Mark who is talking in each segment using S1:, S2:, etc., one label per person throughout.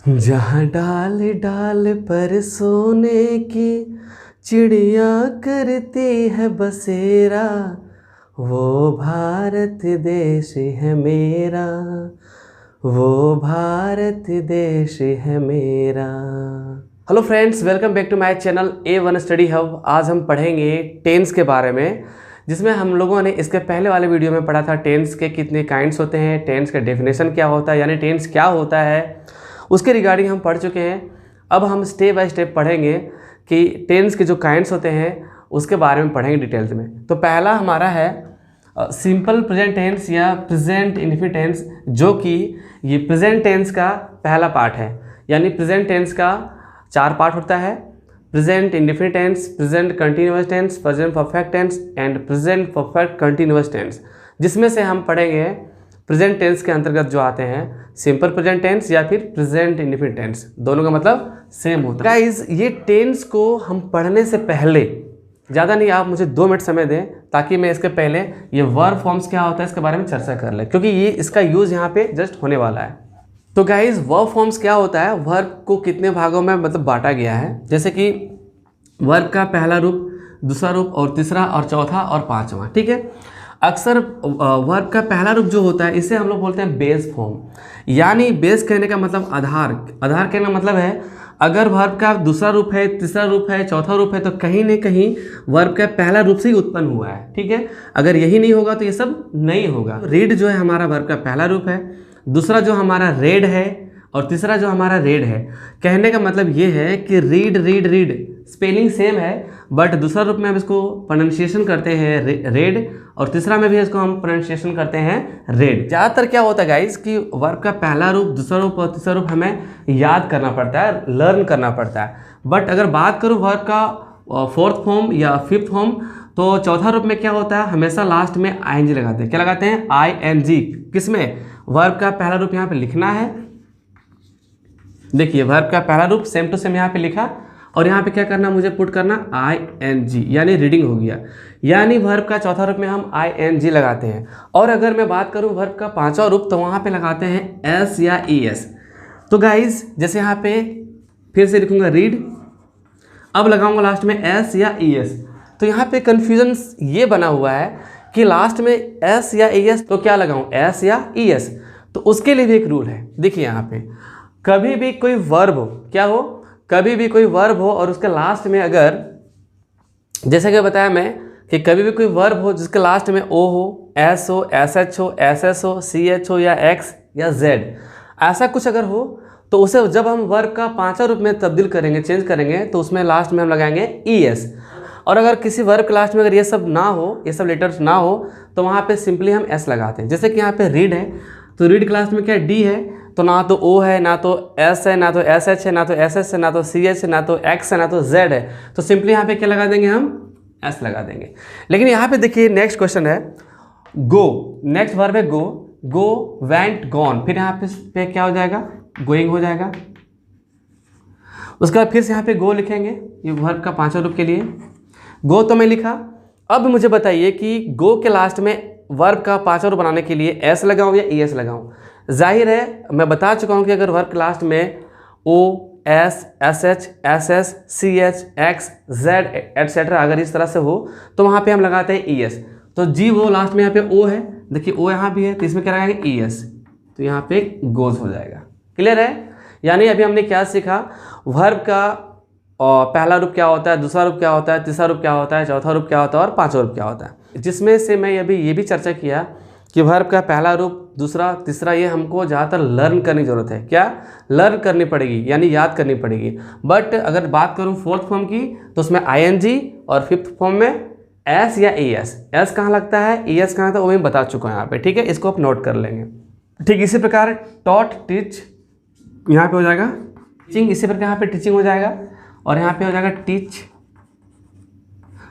S1: जहाँ डाल डाल पर सोने की चिड़िया करती है बसेरा, वो भारत देश है मेरा, वो भारत देश है मेरा। Hello friends, welcome back to my channel A1 study hub. आज हम पढ़ेंगे टेंस के बारे में, जिसमें हम लोगों ने इसके पहले वाले वीडियो में पढ़ा था टेंस के कितने काइंड्स होते हैं, टेंस का डेफिनेशन क्या होता है, यानी टेंस क्या होता है, उसके रिगार्डिंग हम पढ़ चुके हैं। अब हम स्टेप बाय स्टेप पढ़ेंगे कि टेंस के जो काइंड्स होते हैं उसके बारे में पढ़ेंगे डिटेल्स में। तो पहला हमारा है सिंपल प्रेजेंट टेंस या प्रेजेंट इंडेफिनिट टेंस, जो कि ये प्रेजेंट टेंस का पहला पार्ट है। यानी प्रेजेंट टेंस का 4 पार्ट होता है: present indefinite tense, present continuous tense, present perfect tense and present perfect continuous tense. जिसमें से हम पढ़ेंगे प्रेजेंट टेंस के अंतर्गत जो आते हैं सिंपल प्रेजेंट टेंस या फिर प्रेजेंट इंडेफिनिट टेंस, दोनों का मतलब सेम होता है। गाइस, ये टेंस को हम पढ़ने से पहले ज़्यादा नहीं, आप मुझे 2 मिनट समय दें ताकि मैं इसके पहले ये वर्ब फॉर्म्स क्या होता है इसके बारे में चर्चा कर लें, क्योंकि ये इसका यूज़ यहाँ पे जस्ट होने वाला है। तो गाइस, वर्ब फॉर्म्स क्या होता है, वर्ब को कितने भागों में मतलब बांटा गया है, जैसे कि वर्ब का पहला रूप, दूसरा रूप और तीसरा और चौथा और पांचवा। ठीक है, अक्सर वर्ब का पहला रूप जो होता है इसे हम लोग बोलते हैं बेस फॉर्म। यानी बेस कहने का मतलब आधार, आधार कहने का मतलब है अगर वर्ब का दूसरा रूप है, तीसरा रूप है, चौथा रूप है तो कहीं न कहीं वर्ब का पहला रूप से ही उत्पन्न हुआ है। ठीक है, अगर यही नहीं होगा तो ये सब नहीं होगा। रीड जो है हमारा वर्ब का पहला रूप है, दूसरा जो हमारा रेड है और तीसरा जो हमारा रेड है। कहने का मतलब ये है कि read read read spelling same है, बट दूसरा रूप में हम इसको प्रोनाउंसिएशन करते हैं रेड और तीसरा में भी इसको हम प्रोनाउंसिएशन करते हैं रेड। ज़्यादातर क्या होता है गाइस कि वर्ब का पहला रूप, दूसरा रूप और तीसरा रूप हमें याद करना पड़ता है, लर्न करना पड़ता है। बट अगर बात करूँ वर्ब का 4th फॉर्म या 5th फॉर्म, तो चौथा रूप में क्या होता है, हमेशा लास्ट में ING लगाते हैं। क्या लगाते हैं? ING। किसमें? वर्ब का पहला रूप यहाँ पे लिखना है। देखिए, वर्ब का पहला रूप सेम टू सेम यहाँ पे लिखा और यहाँ पे क्या करना, मुझे पुट करना ING, यानी रीडिंग हो गया। यानी वर्ब का चौथा रूप में हम ING लगाते हैं। और अगर मैं बात करूँ वर्ब का 5वां रूप, तो वहाँ पे लगाते हैं S या ES। तो गाइज, जैसे यहाँ पे फिर से लिखूंगा रीड, अब लगाऊंगा लास्ट में S या ES। तो यहाँ पे कन्फ्यूजन ये बना हुआ है कि लास्ट में S या ES, तो क्या लगाऊं, S या ES? तो उसके लिए भी एक रूल है। देखिए यहाँ पे कभी भी कोई वर्ब हो, क्या हो, कभी भी कोई वर्ब हो और उसके लास्ट में अगर, जैसे कि बताया मैं कि कभी भी कोई वर्ब हो जिसके लास्ट में O हो, S हो, SH हो, SS हो, CH हो या X या Z, ऐसा कुछ अगर हो, तो उसे जब हम वर्ब का 5वां रूप में तब्दील करेंगे, चेंज करेंगे, तो उसमें लास्ट में हम लगाएंगे ES। और अगर किसी वर्ब के लास्ट में अगर ये सब ना हो, ये सब लेटर्स ना हो, तो वहाँ पे सिंपली हम S लगाते हैं। जैसे कि यहाँ पे रीड है, तो रीड के लास्ट में क्या D है, तो ना तो O है, ना तो S है, ना तो SH है, ना तो SS है, ना तो CH है, ना तो X है, ना तो Z है। तो सिंपली यहाँ पे क्या लगा देंगे, हम S लगा देंगे। लेकिन यहाँ पे देखिए नेक्स्ट क्वेश्चन है गो, नेक्स्ट वर्ब है गो, गो, वेंट, गॉन। फिर यहाँ पे क्या हो जाएगा, गोइंग हो जाएगा। उसके बाद फिर से यहाँ पे गो लिखेंगे, ये वर्ब का 5वां रूप के लिए गो तो मैं लिखा। अब मुझे बताइए कि गो के लास्ट में वर्ब का 5वां रूप बनाने के लिए S लगाऊं या ES लगाऊं? जाहिर है, मैं बता चुका हूं कि अगर वर्ब के लास्ट में O, S, SH, SS, CH, X, Z etcetera अगर इस तरह से हो, तो वहाँ पे हम लगाते हैं ES। तो जी वो लास्ट में यहाँ पे O है, देखिए O यहाँ भी है, तो इसमें क्या लगाएंगे ES, तो यहाँ पे गोज हो जाएगा। क्लियर है? यानी अभी हमने क्या सीखा, वर्ब का पहला रूप क्या होता है, दूसरा रूप क्या होता है, तीसरा रूप क्या होता है, चौथा रूप क्या होता है और 5वां रूप क्या होता है। जिसमें से मैं अभी ये भी चर्चा किया कि वर्ब का पहला रूप, दूसरा, तीसरा, ये हमको ज़्यादातर लर्न करने की ज़रूरत है। क्या लर्न करनी पड़ेगी, यानी याद करनी पड़ेगी। बट अगर बात करूँ 4th फॉर्म की, तो उसमें ING और 5th फॉर्म में S या ES। S कहाँ लगता है, ES कहाँ लगता है, वो मैं बता चुका हूँ यहाँ पे। ठीक है, इसको आप नोट कर लेंगे। ठीक इसी प्रकार टॉट, टीच यहाँ पे हो जाएगा, टीचिंग, इसी प्रकार यहाँ पे टीचिंग हो जाएगा और यहाँ पे हो जाएगा टीच,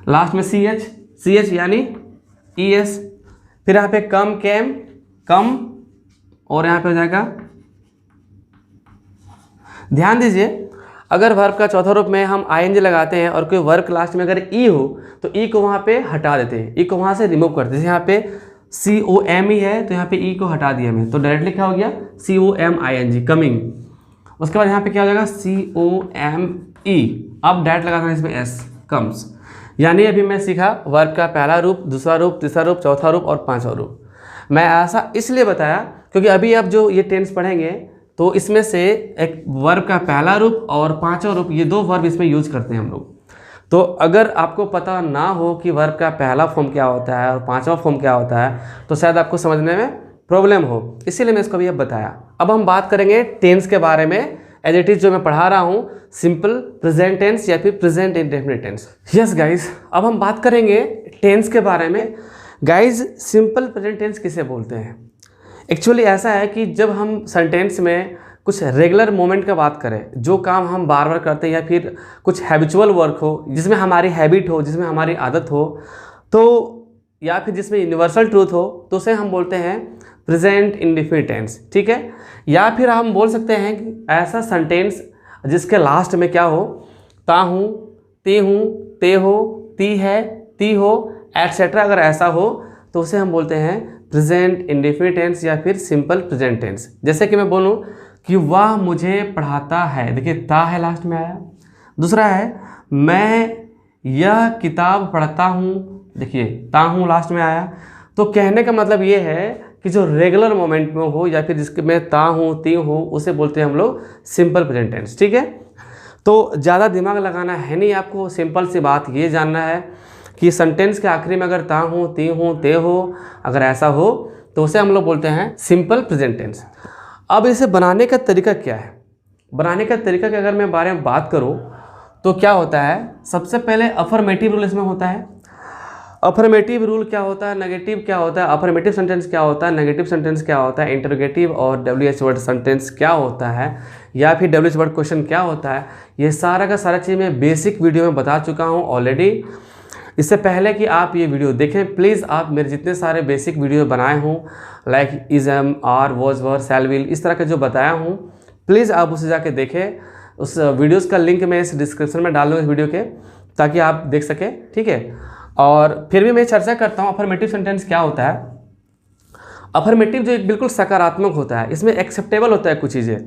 S1: लास्ट में CH यानी ES। फिर यहाँ पे कम, केम, कम, और यहाँ पे हो जाएगा। ध्यान दीजिए, अगर वर्ब का चौथा रूप में हम ING लगाते हैं और कोई वर्ब के लास्ट में अगर E हो, तो E को वहाँ पे हटा देते हैं, E को वहाँ से रिमूव करते हैं। जैसे यहाँ पे COME है, तो यहाँ पे E को हटा दिया मैं, तो डायरेक्टली क्या हो गया, COMING, कमिंग। उसके बाद यहाँ पे क्या हो जाएगा COME, अब डायरेक्ट लगाना है इसमें S, कम्स। यानी अभी मैं सीखा वर्ब का पहला रूप, दूसरा रूप, तीसरा रूप, चौथा रूप और पांचवा रूप। मैं ऐसा इसलिए बताया क्योंकि अभी आप जो ये टेंस पढ़ेंगे तो इसमें से एक वर्ब का पहला रूप और पांचवा रूप, ये दो वर्ब इसमें यूज करते हैं हम लोग। तो अगर आपको पता ना हो कि वर्ब का पहला फॉर्म क्या होता है और पांचवा फॉर्म क्या होता है तो शायद आपको समझने में प्रॉब्लम हो, इसीलिए मैं इसको भी अब बताया। अब हम बात करेंगे टेंस के बारे में एज इट इज जो मैं पढ़ा रहा हूँ, सिंपल प्रेजेंट टेंस या फिर present indefinite tense. Yes guys, अब हम बात करेंगे टेंस के बारे में। गाइज सिंपल प्रेजेंट टेंस किसे बोलते हैं? एक्चुअली ऐसा है कि जब हम सेंटेंस में कुछ रेगुलर मोमेंट का बात करें, जो काम हम बार बार करते हैं या फिर कुछ हैबिचुअल वर्क हो जिसमें हमारी हैबिट हो, जिसमें हमारी आदत हो, तो या फिर जिसमें यूनिवर्सल ट्रूथ हो, तो उसे हम बोलते हैं प्रेजेंट इंडेफिनिट टेंस। ठीक है, या फिर हम बोल सकते हैं कि ऐसा सेंटेंस जिसके लास्ट में क्या हो, ता हूँ, ते हूँ, ते हो, ती है, ती हो, एटसेट्रा, अगर ऐसा हो तो उसे हम बोलते हैं प्रेजेंट इंडेफिनिट टेंस या फिर सिंपल प्रेजेंट टेंस। जैसे कि मैं बोलूँ कि वह मुझे पढ़ाता है, देखिए ता है लास्ट में आया। दूसरा है मैं यह किताब पढ़ता हूँ, देखिए ता हूँ लास्ट में आया। तो कहने का मतलब ये है कि जो रेगुलर मोमेंट में हो या फिर जिसके में ता हूँ, ती हूँ, उसे बोलते हैं हम लोग सिंपल प्रेजेंट टेंस। ठीक है, तो ज़्यादा दिमाग लगाना है नहीं, आपको सिंपल सी बात ये जानना है कि सेंटेंस के आखिरी में अगर ता हूँ, ती हूँ, ते हो, अगर ऐसा हो तो उसे हम लोग बोलते हैं सिंपल प्रेजेंट टेंस। अब इसे बनाने का तरीका क्या है? बनाने का तरीका के अगर मैं बारे में बात करूँ तो क्या होता है, सबसे पहले अफर्मेटिव रूल इसमें होता है। अफर्मेटिव रूल क्या होता है, नेगेटिव क्या होता है, अफर्मेटिव सेंटेंस क्या होता है, नेगेटिव सेंटेंस क्या होता है, इंटरोगेटिव और WH वर्ड सेंटेंस क्या होता है, या फिर WH वर्ड क्वेश्चन क्या होता है, ये सारा का सारा चीज़ मैं बेसिक वीडियो में बता चुका हूँ ऑलरेडी। इससे पहले कि आप ये वीडियो देखें, प्लीज़ आप मेरे जितने सारे बेसिक वीडियो बनाए हूँ, like is am, are, was, were, shall, will, इस तरह के जो बताया हूँ, प्लीज़ आप उसे जाके देखें। उस वीडियोज़ का लिंक मैं इस डिस्क्रिप्शन में डाल दूँगा इस वीडियो के, ताकि आप देख सकें। ठीक है, और फिर भी मैं चर्चा करता हूँ अफर्मेटिव सेंटेंस क्या होता है। अफर्मेटिव जो एक बिल्कुल सकारात्मक होता है, इसमें एक्सेप्टेबल होता है कुछ चीज़ें।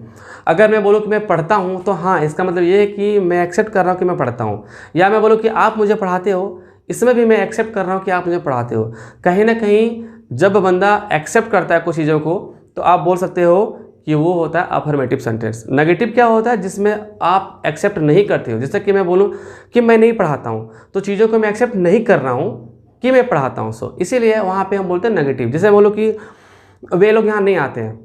S1: अगर मैं बोलूँ कि मैं पढ़ता हूँ तो हाँ, इसका मतलब ये है कि मैं एक्सेप्ट कर रहा हूँ कि मैं पढ़ता हूँ। या मैं बोलूँ कि आप मुझे पढ़ाते हो, इसमें भी मैं एक्सेप्ट कर रहा हूँ कि आप मुझे पढ़ाते हो। कहीं ना कहीं जब बंदा एक्सेप्ट करता है कुछ चीज़ों को तो आप बोल सकते हो कि वो होता है अफर्मेटिव सेंटेंस। नेगेटिव क्या होता है, जिसमें आप एक्सेप्ट नहीं करते हो। जैसे कि मैं बोलूँ कि मैं नहीं पढ़ाता हूँ, तो चीज़ों को मैं एक्सेप्ट नहीं कर रहा हूँ कि मैं पढ़ाता हूँ, सो इसीलिए वहाँ पे हम बोलते हैं नेगेटिव। जैसे बोलो कि वे लोग यहाँ नहीं आते हैं,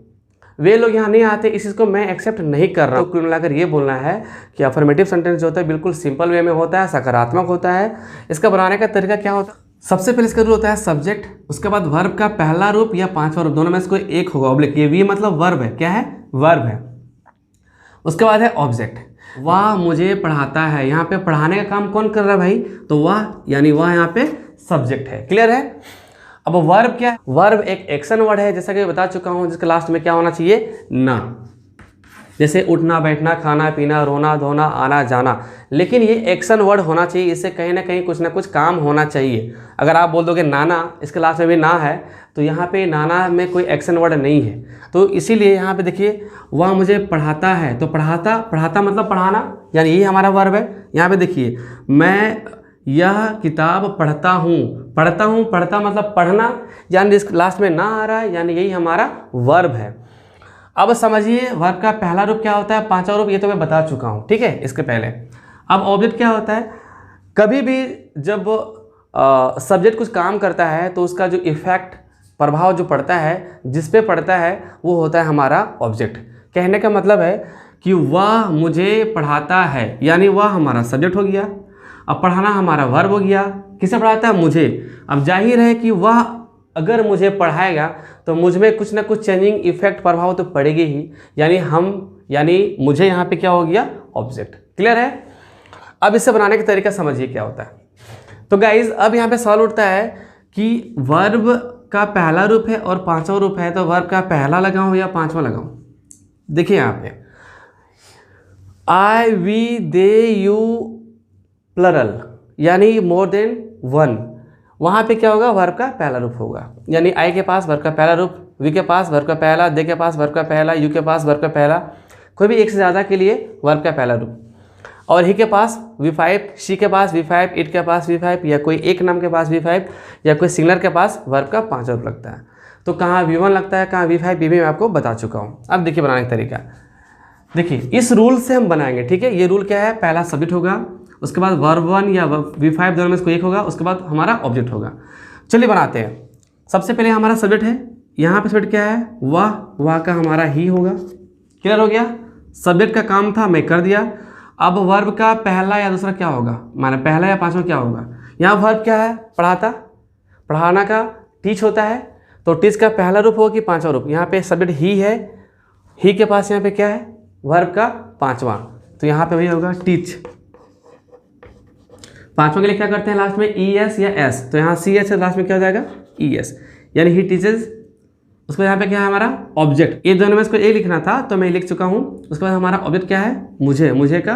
S1: वे लोग यहाँ नहीं आते, इस चीज़ को मैं एक्सेप्ट नहीं कर रहा हूँ। कुल मिलाकर ये बोलना है कि अफर्मेटिव सेंटेंस जो होता है बिल्कुल सिंपल वे में होता है, सकारात्मक होता है। इसका बनाने का तरीका क्या होता है, सबसे पहले इसका रूल होता है सब्जेक्ट, उसके बाद वर्ब का पहला रूप या पांचवा रूप, दोनों में से कोई एक होगा। ऑब्लिक, ये वी मतलब वर्ब है, क्या है, वर्ब है। उसके बाद है ऑब्जेक्ट, वह मुझे पढ़ाता है। यहाँ पे पढ़ाने का काम कौन कर रहा है भाई, तो वह, यानी वह यहाँ पे सब्जेक्ट है। क्लियर है? अब वर्ब क्या है, वर्ब एक एक्शन वर्ड है, जैसा कि बता चुका हूँ, जिसके लास्ट में क्या होना चाहिए, ना। जैसे उठना, बैठना, खाना, पीना, रोना, धोना, आना, जाना, लेकिन ये एक्शन वर्ड होना चाहिए। इससे कहीं ना कहीं कुछ ना कुछ काम होना चाहिए। अगर आप बोल दोगे नाना, इसके लास्ट में भी ना है, तो यहाँ पे नाना में कोई एक्शन वर्ड नहीं है। तो इसीलिए यहाँ पे देखिए, वह मुझे पढ़ाता है, तो पढ़ाता, पढ़ाता मतलब पढ़ाना, यानी यही हमारा वर्ब है। यहाँ पे देखिए, मैं यह किताब पढ़ता हूँ, पढ़ता हूँ, पढ़ता मतलब पढ़ना, यानी जिस लास्ट में ना आ रहा है, यानी यही हमारा वर्ब है। अब समझिए वर्ब का पहला रूप क्या होता है, पांचवा रूप, ये तो मैं बता चुका हूँ। ठीक है, इसके पहले अब ऑब्जेक्ट क्या होता है। कभी भी जब सब्जेक्ट कुछ काम करता है तो उसका जो इफेक्ट, प्रभाव जो पड़ता है, जिस पे पड़ता है, वो होता है हमारा ऑब्जेक्ट। कहने का मतलब है कि वह मुझे पढ़ाता है, यानी वह हमारा सब्जेक्ट हो गया। अब पढ़ाना हमारा वर्ब हो गया। किसे पढ़ाता है, मुझे। अब जाहिर है कि वह अगर मुझे पढ़ाएगा तो मुझ में कुछ ना कुछ चेंजिंग इफेक्ट, प्रभाव तो पड़ेगी ही, यानी मुझे यहाँ पे क्या हो गया, ऑब्जेक्ट। क्लियर है? अब इसे बनाने का तरीका समझिए क्या होता है। तो गाइज अब यहाँ पे सवाल उठता है कि वर्ब का पहला रूप है और पांचवा रूप है, तो वर्ब का पहला लगाऊं या पांचवा लगाऊं। देखिए यहाँ पे आई, वी, दे, यू, प्लरल, यानी मोर देन वन, वहाँ पे क्या होगा, वर्ब का पहला रूप होगा। यानी आई के पास वर्ब का पहला रूप, वी के पास वर्ब का पहला, दे के पास वर्ब का पहला, यू के पास वर्ब का पहला, कोई भी एक से ज़्यादा के लिए वर्ब का पहला रूप। और ही के पास V5, शी के पास V5, इट के पास V5, या कोई एक नाम के पास V5, या कोई सिंगलर के पास वर्ब का 5 रूप लगता है। तो कहाँ V1 लगता है, कहाँ V5, B मैं आपको बता चुका हूँ। अब देखिए बनाने का तरीका, देखिए इस रूल से हम बनाएंगे, ठीक है। ये रूल क्या है, पहला सब्जेक्ट होगा, उसके बाद वर्ब 1 या V5 दोनों में से कोई एक होगा, उसके बाद हमारा ऑब्जेक्ट होगा। चलिए बनाते हैं। सबसे पहले हमारा सब्जेक्ट है, यहाँ पे सब्जेक्ट क्या है, वह का हमारा ही होगा। क्लियर हो गया, सब्जेक्ट का काम था मैं कर दिया। अब वर्ब का पहला या दूसरा क्या होगा, माने पहला या पांचवा क्या होगा। यहाँ वर्ब क्या है, पढ़ाता, पढ़ाना का टीच होता है, तो टीच का पहला रूप होगा कि पांचवा रूप। यहाँ पे सब्जेक्ट ही है, ही के पास यहाँ पे क्या है, वर्ब का पांचवा, तो यहाँ पे वही होगा टीच। पांचवा के लिए क्या करते हैं लास्ट में ES या S, तो यहाँ CH लास्ट में क्या हो जाएगा ES, यानी ही टीचेज। उसके बाद यहाँ पे क्या है हमारा ऑब्जेक्ट, ये दोनों में इसको ए लिखना था तो मैं लिख चुका हूँ। उसके बाद हमारा ऑब्जेक्ट क्या है, मुझे, मुझे का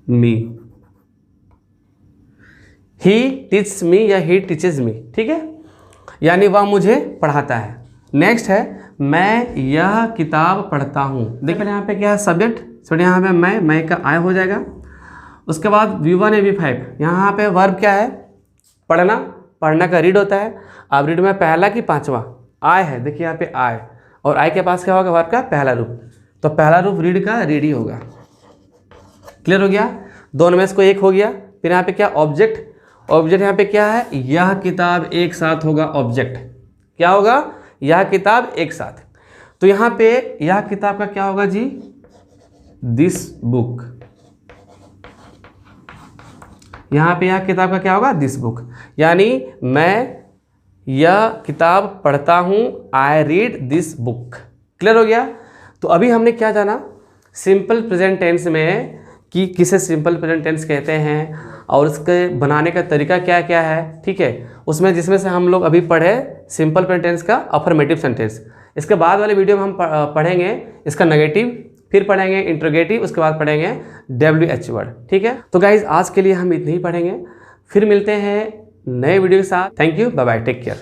S1: मी, ही टीच मी या ही टीचेज मी, ठीक है, यानी वह मुझे पढ़ाता है। नेक्स्ट है मैं यह किताब पढ़ता हूँ। देखिए यहाँ पे क्या है सब्जेक्ट, सॉरी यहाँ पे मैं का आय हो जाएगा। उसके बाद V1 या V5, यहाँ पे वर्ब क्या है, पढ़ना, पढ़ना का रीड होता है। अब रीड में पहला कि पांचवा, आय है, देखिए यहाँ पे आय, और आय के पास क्या होगा, वर्ब का पहला रूप, तो पहला रूप रीड का रीड ही होगा। क्लियर हो गया, दोनों में से कोई एक हो गया। फिर यहाँ पे क्या ऑब्जेक्ट, ऑब्जेक्ट यहाँ पे क्या है, यह किताब एक साथ होगा, ऑब्जेक्ट क्या होगा, यह किताब एक साथ। तो यहाँ पे यह किताब का क्या होगा जी, दिस बुक, यहाँ पे यह किताब का क्या होगा, दिस बुक, यानी मैं यह किताब पढ़ता हूँ, I read this book. Clear हो गया। तो अभी हमने क्या जाना, सिंपल प्रेजेंट टेंस में कि किसे सिंपल प्रेजेंट टेंस कहते हैं और उसके बनाने का तरीका क्या क्या है, ठीक है। उसमें जिसमें से हम लोग अभी पढ़े सिंपल प्रेजेंट टेंस का अफर्मेटिव सेंटेंस। इसके बाद वाले वीडियो में हम पढ़ेंगे इसका नेगेटिव, फिर पढ़ेंगे इंट्रोगेटिव, उसके बाद पढ़ेंगे WH वर्ड, ठीक है। तो गाइज आज के लिए हम इतने ही पढ़ेंगे, फिर मिलते हैं नए वीडियो के साथ। Thank you, bye bye, take care.